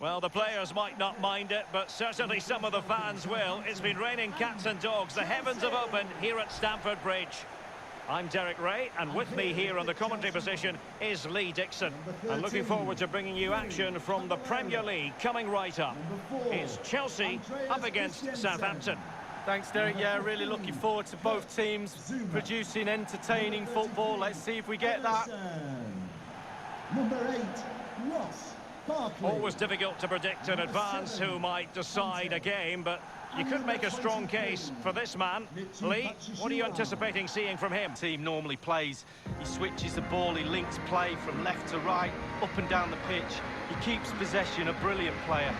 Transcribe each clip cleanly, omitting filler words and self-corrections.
Well, the players might not mind it, but certainly some of the fans will. It's been raining cats and dogs. The heavens have opened here at Stamford Bridge. I'm Derek Ray, and with me here on the commentary position is Lee Dixon. And looking forward to bringing you action from the Premier League coming right up. It's Chelsea up against Southampton. Thanks, Derek. Yeah, really looking forward to both teams producing entertaining football. Let's see if we get that. Number 8, Ross Barkley. Always difficult to predict in advance who might decide a game, but you could make a strong case for this man. Lee, what are you anticipating seeing from him? Team normally plays. He switches the ball, he links play from left to right, up and down the pitch. He keeps possession, a brilliant player.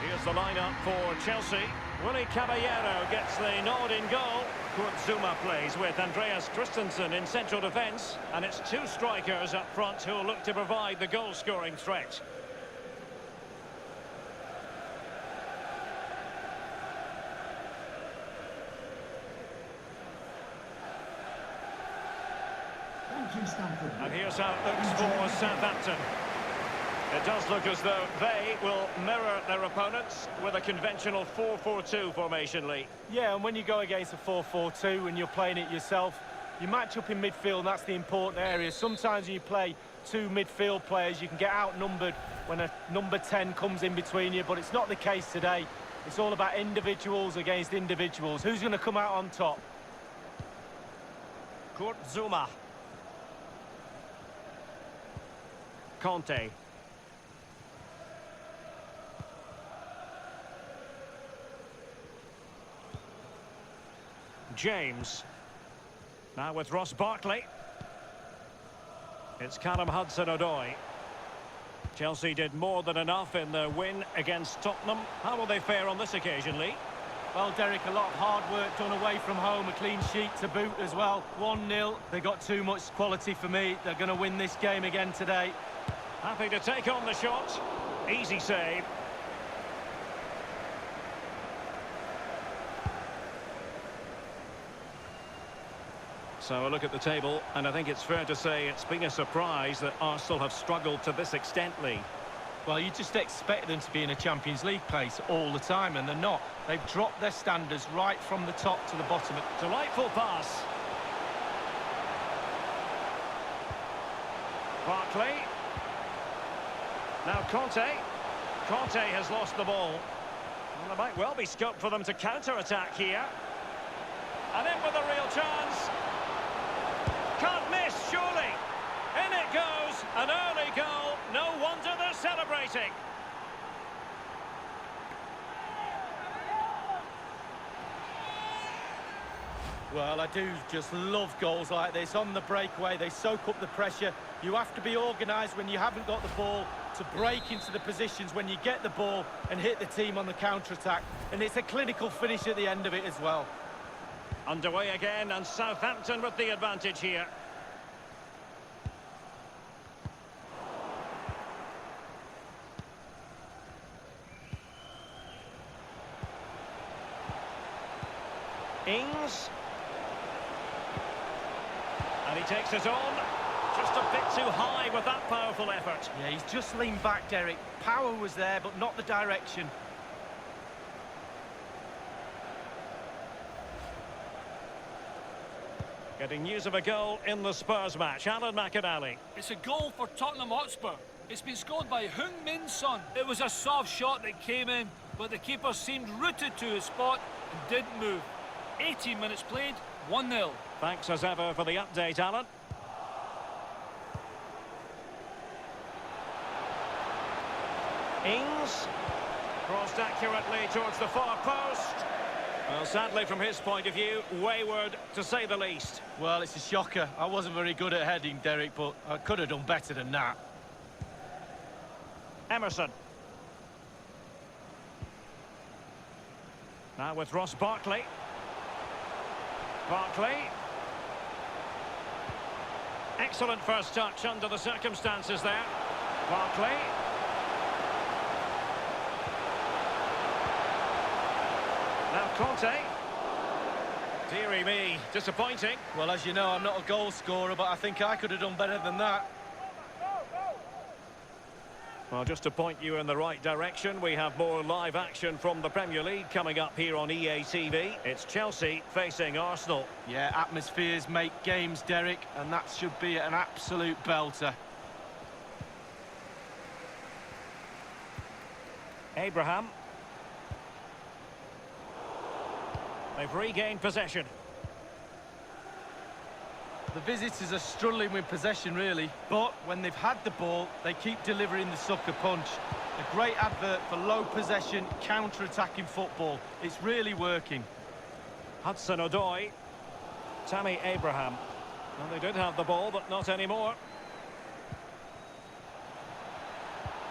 Here's the lineup for Chelsea. Willy Caballero gets the nod in goal. Kurt Zouma plays with Andreas Christensen in central defence. And it's two strikers up front who will look to provide the goal-scoring threat. Thank you, Stamford. And here's how it looks for Southampton. It does look as though they will mirror their opponents with a conventional 4-4-2 formation, Lee. Yeah, and when you go against a 4-4-2 and you're playing it yourself, you match up in midfield, and that's the important area. Sometimes when you play two midfield players, you can get outnumbered when a number 10 comes in between you, but it's not the case today. It's all about individuals against individuals. Who's going to come out on top? Kurt Zouma. Conte. James. Now with Ross Barkley. It's Callum Hudson-Odoi. Chelsea did more than enough in their win against Tottenham. How will they fare on this occasion, Lee? Well, Derek, a lot of hard work done away from home, a clean sheet to boot as well. 1-0, they got too much quality for me. They're going to win this game again today. Happy to take on the shot. Easy save. So a look at the table, and I think it's fair to say it's been a surprise that Arsenal have struggled to this extent, Lee. Well, you just expect them to be in a Champions League place all the time, and they're not. They've dropped their standards right from the top to the bottom. Delightful pass. Barkley. Now Conte. Conte has lost the ball. Well, there might well be scope for them to counter-attack here. And in with a real chance. Can't miss, surely. In it goes, an early goal. No wonder they're celebrating. Well, I do just love goals like this. On the breakaway, they soak up the pressure. You have to be organised when you haven't got the ball to break into the positions when you get the ball and hit the team on the counter-attack. And it's a clinical finish at the end of it as well. Underway again, and Southampton with the advantage here. Ings. And he takes it on. Just a bit too high with that powerful effort. Yeah, he's just leaned back, Derek. Power was there, but not the direction. Getting news of a goal in the Spurs match. Alan McInally. It's a goal for Tottenham Hotspur. It's been scored by Heung-min Son. It was a soft shot that came in, but the keeper seemed rooted to his spot and didn't move. 18 minutes played, 1-0. Thanks as ever for the update, Alan. Ings. Crossed accurately towards the far post. Well, sadly, from his point of view, wayward, to say the least. Well, it's a shocker. I wasn't very good at heading, Derek, but I could have done better than that. Emerson. Now with Ross Barkley. Barkley. Excellent first touch under the circumstances there. Barkley. Now Conte. Deary me, disappointing. Well, as you know, I'm not a goal scorer, but I think I could have done better than that. Well, just to point you in the right direction, we have more live action from the Premier League coming up here on EA TV. It's Chelsea facing Arsenal. Yeah, atmospheres make games, Derek, and that should be an absolute belter. Abraham. They've regained possession. The visitors are struggling with possession, really, but when they've had the ball, they keep delivering the sucker punch. A great advert for low possession, counter-attacking football. It's really working. Hudson-Odoi. Tammy Abraham. Well, they did have the ball, but not anymore.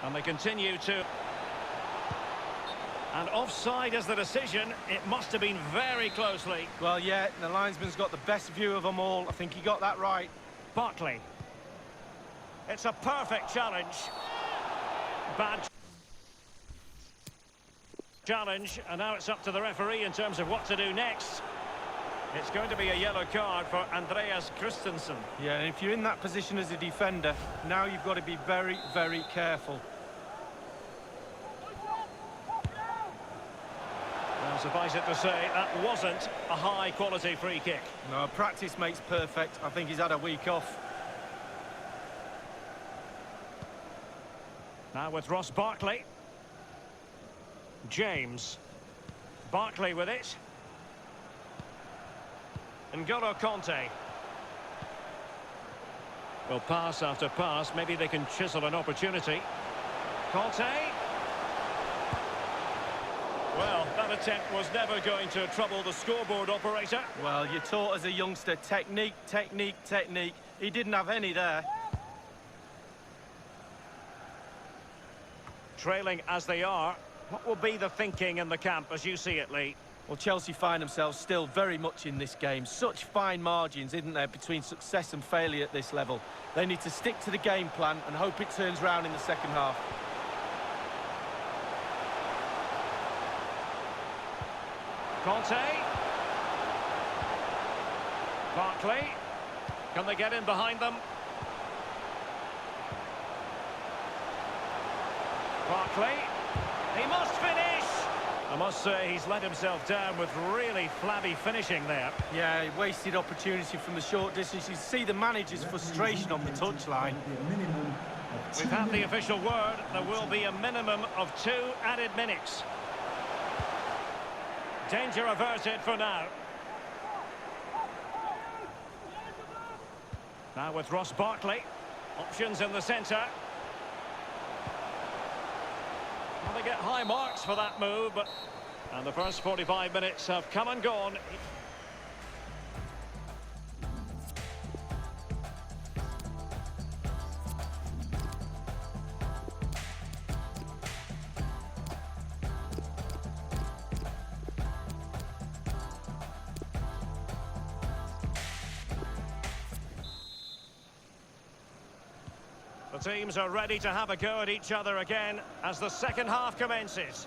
And they continue to... And offside is the decision. It must have been very closely. Well, yeah, the linesman's got the best view of them all. I think he got that right. Barkley. It's a perfect challenge. Bad challenge, and now it's up to the referee in terms of what to do next. It's going to be a yellow card for Andreas Christensen. Yeah, and if you're in that position as a defender, now you've got to be very, very careful. Well, suffice it to say, that wasn't a high-quality free kick. No, practice makes perfect. I think he's had a week off. Now with Ross Barkley. James. Barkley with it. N'Golo Conte. Well, pass after pass, maybe they can chisel an opportunity. Conte. Well, that attempt was never going to trouble the scoreboard operator. Well, you're taught as a youngster, technique, technique, technique. He didn't have any there. Trailing as they are, what will be the thinking in the camp as you see it, Lee? Well, Chelsea find themselves still very much in this game. Such fine margins, isn't there, between success and failure at this level. They need to stick to the game plan and hope it turns round in the second half. Conte. Barkley. Can they get in behind them? Barkley. He must finish! I must say he's let himself down with really flabby finishing there. Yeah, he wasted opportunity from the short distance. You see the manager's frustration on the touchline. We've had the official word. There will be a minimum of 2 added minutes. Danger averted for now. Now with Ross Barkley. Options in the centre. Well, they get high marks for that move, but... And the first 45 minutes have come and gone. The teams are ready to have a go at each other again as the second half commences.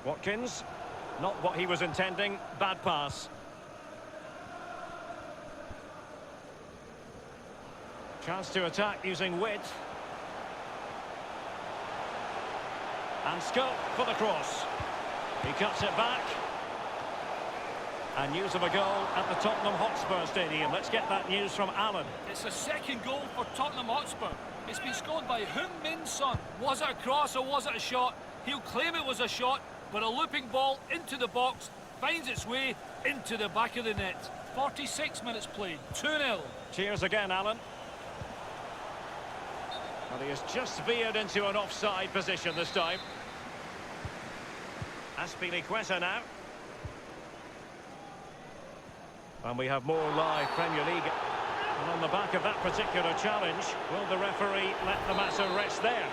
Watkins, not what he was intending, bad pass. Chance to attack using width. And scope for the cross. He cuts it back. And news of a goal at the Tottenham Hotspur Stadium. Let's get that news from Alan. It's the second goal for Tottenham Hotspur. It's been scored by Heung-min Son. Was it a cross or was it a shot? He'll claim it was a shot, but a looping ball into the box finds its way into the back of the net. 46 minutes played, 2-0. Cheers again, Alan. Well, he has just veered into an offside position this time. Azpilicueta now. And we have more live Premier League. And on the back of that particular challenge, will the referee let the matter rest there?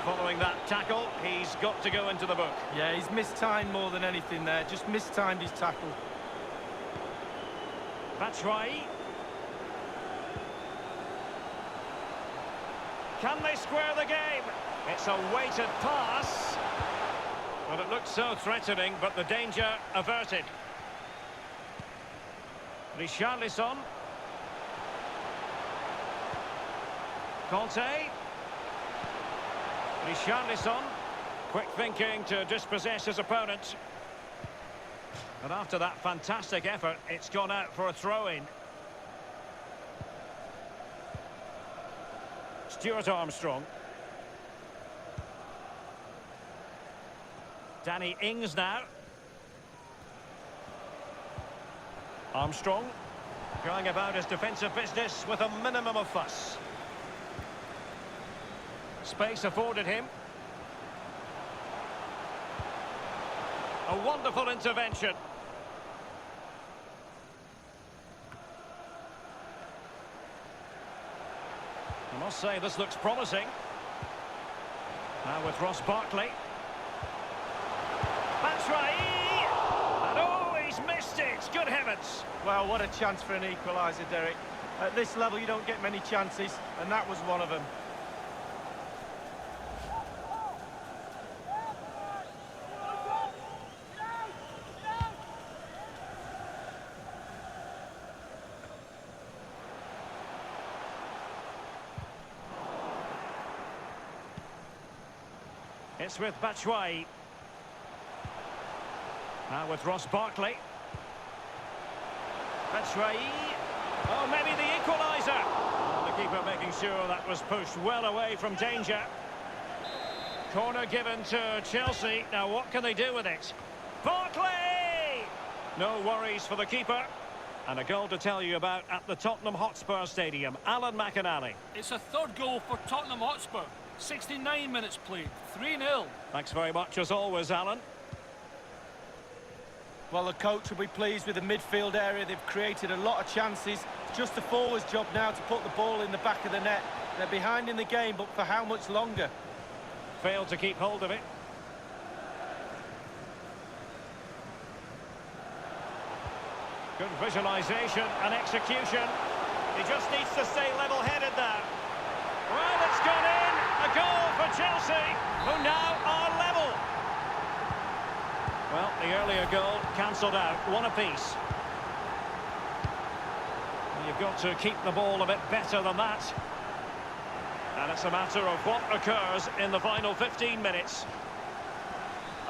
Following that tackle, he's got to go into the book. Yeah, he's mistimed more than anything there. Just mistimed his tackle. Batshuayi. Can they square the game? It's a weighted pass. Well, it looked so threatening, but the danger averted. Richarlison. Conte. Richarlison. Quick thinking to dispossess his opponent. And after that fantastic effort, it's gone out for a throw-in. Stuart Armstrong. Danny Ings now. Armstrong going about his defensive business with a minimum of fuss. Space afforded him. A wonderful intervention. I must say this looks promising. Now with Ross Barkley. Batshuayi! And oh, he's missed it! Good heavens! Well, what a chance for an equaliser, Derek. At this level, you don't get many chances, and that was one of them. It's with Batshuayi. Now with Ross Barkley. Batshuayi. Oh, maybe the equaliser. Oh, the keeper making sure that was pushed well away from danger. Corner given to Chelsea. Now what can they do with it? Barkley! No worries for the keeper. And a goal to tell you about at the Tottenham Hotspur Stadium. Alan McInally. It's a third goal for Tottenham Hotspur. 69 minutes played, 3-0. Thanks very much as always, Alan. Well, the coach will be pleased with the midfield area. They've created a lot of chances. It's just the forwards' job now to put the ball in the back of the net. They're behind in the game, but for how much longer? Failed to keep hold of it. Good visualisation and execution. He just needs to stay level-headed now. Well, it's gone in. A goal for Chelsea, who now are level. Well, the earlier goal cancelled out. One apiece. You've got to keep the ball a bit better than that. And it's a matter of what occurs in the final 15 minutes.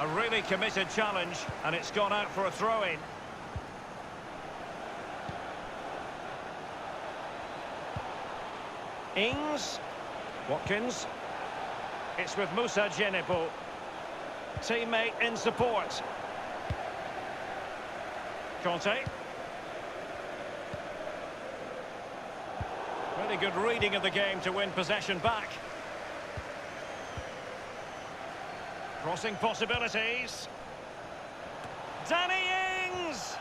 A really committed challenge, and it's gone out for a throw-in. Ings. Watkins. It's with Moussa Djenepo. Teammate in support. Conte. Really good reading of the game to win possession back. Crossing possibilities. Danny Ings!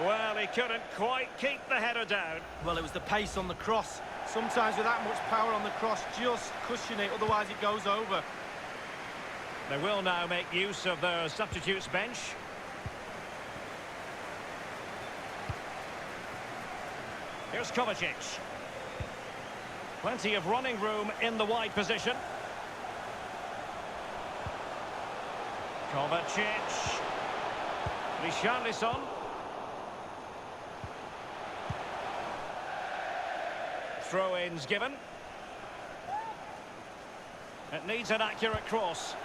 Well, he couldn't quite keep the header down. Well, it was the pace on the cross. Sometimes with that much power on the cross, just cushion it, otherwise it goes over. They will now make use of their substitutes bench. Here's Kovacic. Plenty of running room in the wide position. Kovacic. Richarlison. Throw-ins given. It needs an accurate cross.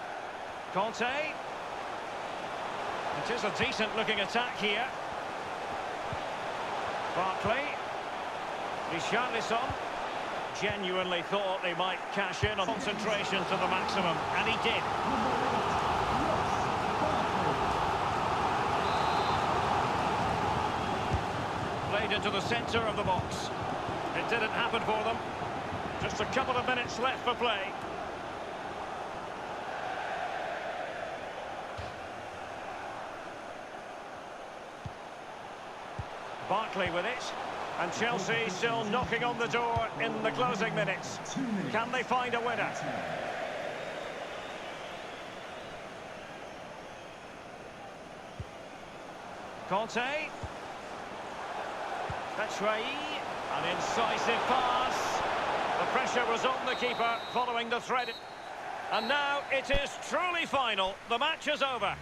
Conte. It is a decent-looking attack here. Barkley. Richarlison. Genuinely thought they might cash in on concentration to the maximum, and he did. Played into the centre of the box. It didn't happen for them. Just a couple of minutes left for play. Barkley with it. And Chelsea still knocking on the door in the closing minutes. Can they find a winner? Conte. Batshuayi. An incisive pass. The pressure was on the keeper following the threat. And now it is truly final. The match is over.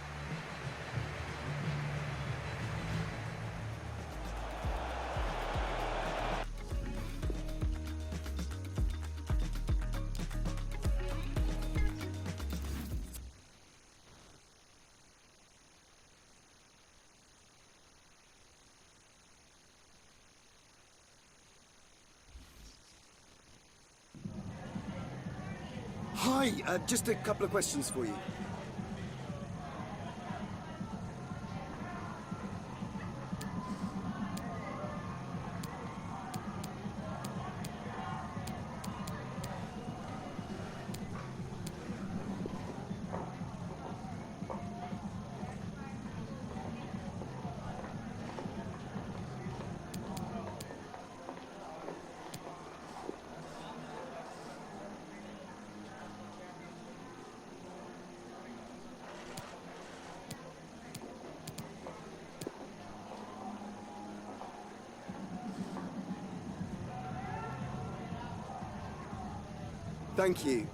Hi, just a couple of questions for you. Thank you.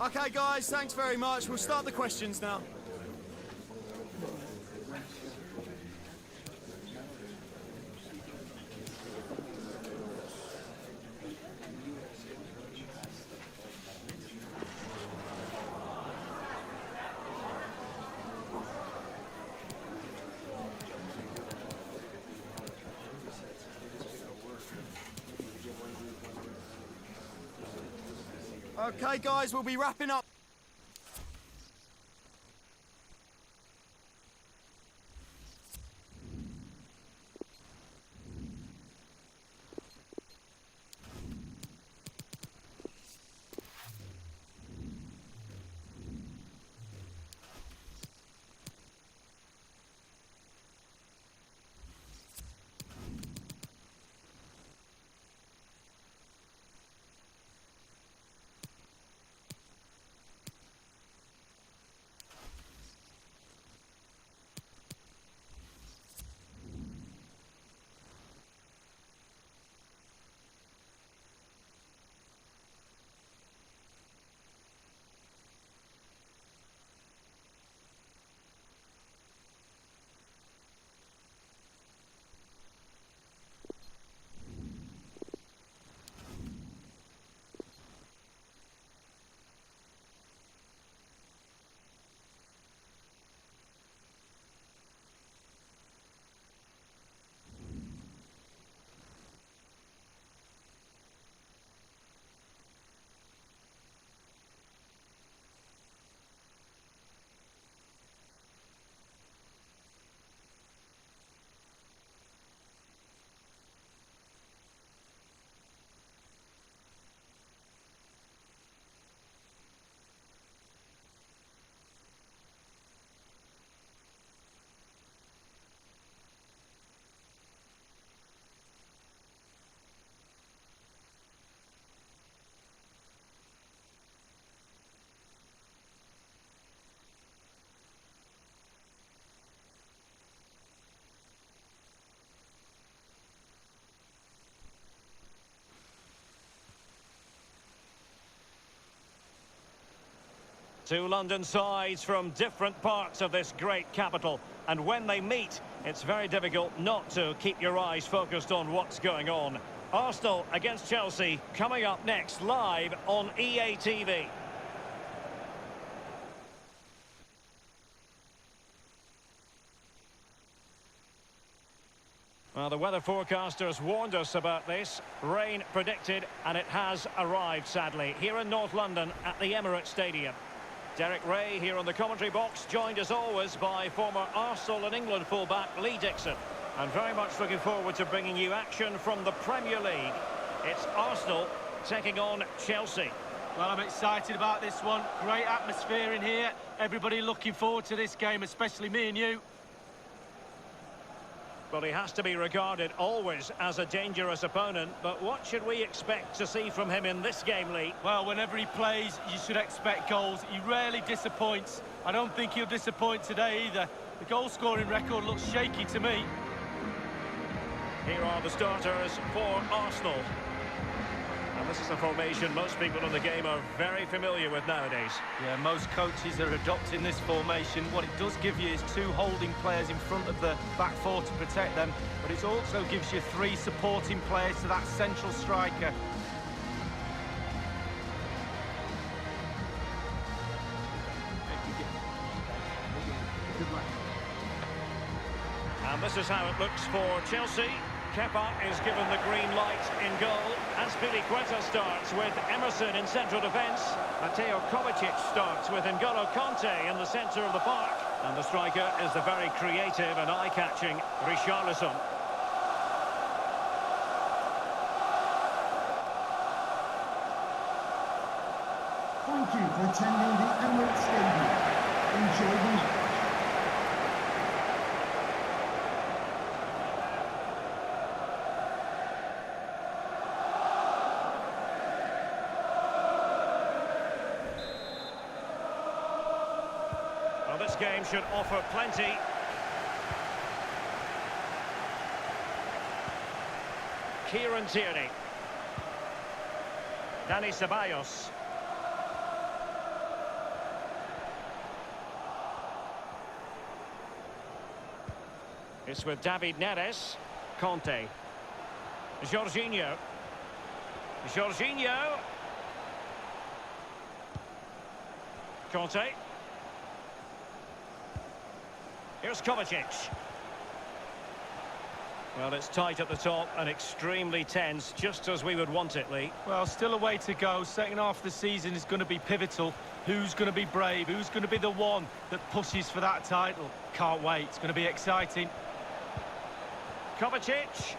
Okay, guys, thanks very much. We'll start the questions now. Okay, guys, we'll be wrapping up. Two London sides from different parts of this great capital, and when they meet, it's very difficult not to keep your eyes focused on what's going on. Arsenal against Chelsea, coming up next live on EA TV. Well, the weather forecasters warned us about this. Rain predicted, and it has arrived, sadly, here in North London at the Emirates Stadium. Derek Ray here on the commentary box, joined as always by former Arsenal and England fullback Lee Dixon. And very much looking forward to bringing you action from the Premier League. It's Arsenal taking on Chelsea. Well, I'm excited about this one. Great atmosphere in here. Everybody looking forward to this game, especially me and you. Well, he has to be regarded always as a dangerous opponent, but what should we expect to see from him in this game, Lee? Well, whenever he plays, you should expect goals. He rarely disappoints. I don't think he'll disappoint today either. The goal-scoring record looks shaky to me. Here are the starters for Arsenal. And this is a formation most people in the game are very familiar with nowadays. Yeah, most coaches are adopting this formation. What it does give you is two holding players in front of the back four to protect them, but it also gives you three supporting players to that central striker. And this is how it looks for Chelsea. Kepa is given the green light in goal. Azpilicueta starts with Emerson in central defence. Mateo Kovacic starts with N'Golo Kanté in the centre of the park. And the striker is the very creative and eye-catching Richarlison. Thank you for attending the Emirates Stadium. Enjoy the match. Well, this game should offer plenty. Kieran Tierney. Dani Ceballos. It's with David Neres. Conte. Jorginho. Jorginho. Conte. Here's Kovacic. Well, it's tight at the top and extremely tense, just as we would want it, Lee. Well, still a way to go. Second half of the season is going to be pivotal. Who's going to be brave? Who's going to be the one that pushes for that title? Can't wait. It's going to be exciting. Kovacic.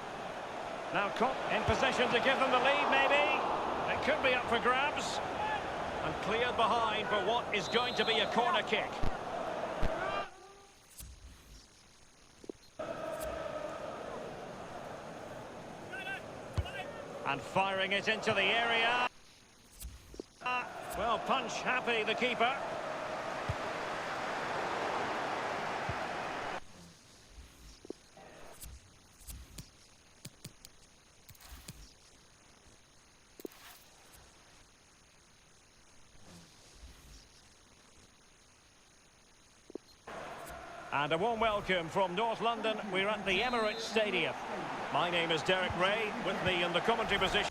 Now in position to give them the lead, maybe. It could be up for grabs. And cleared behind for what is going to be a corner kick. And firing it into the area. Well, punch happy, the keeper. And a warm welcome from North London. We're at the Emirates Stadium. My name is Derek Ray. With me in the commentary position.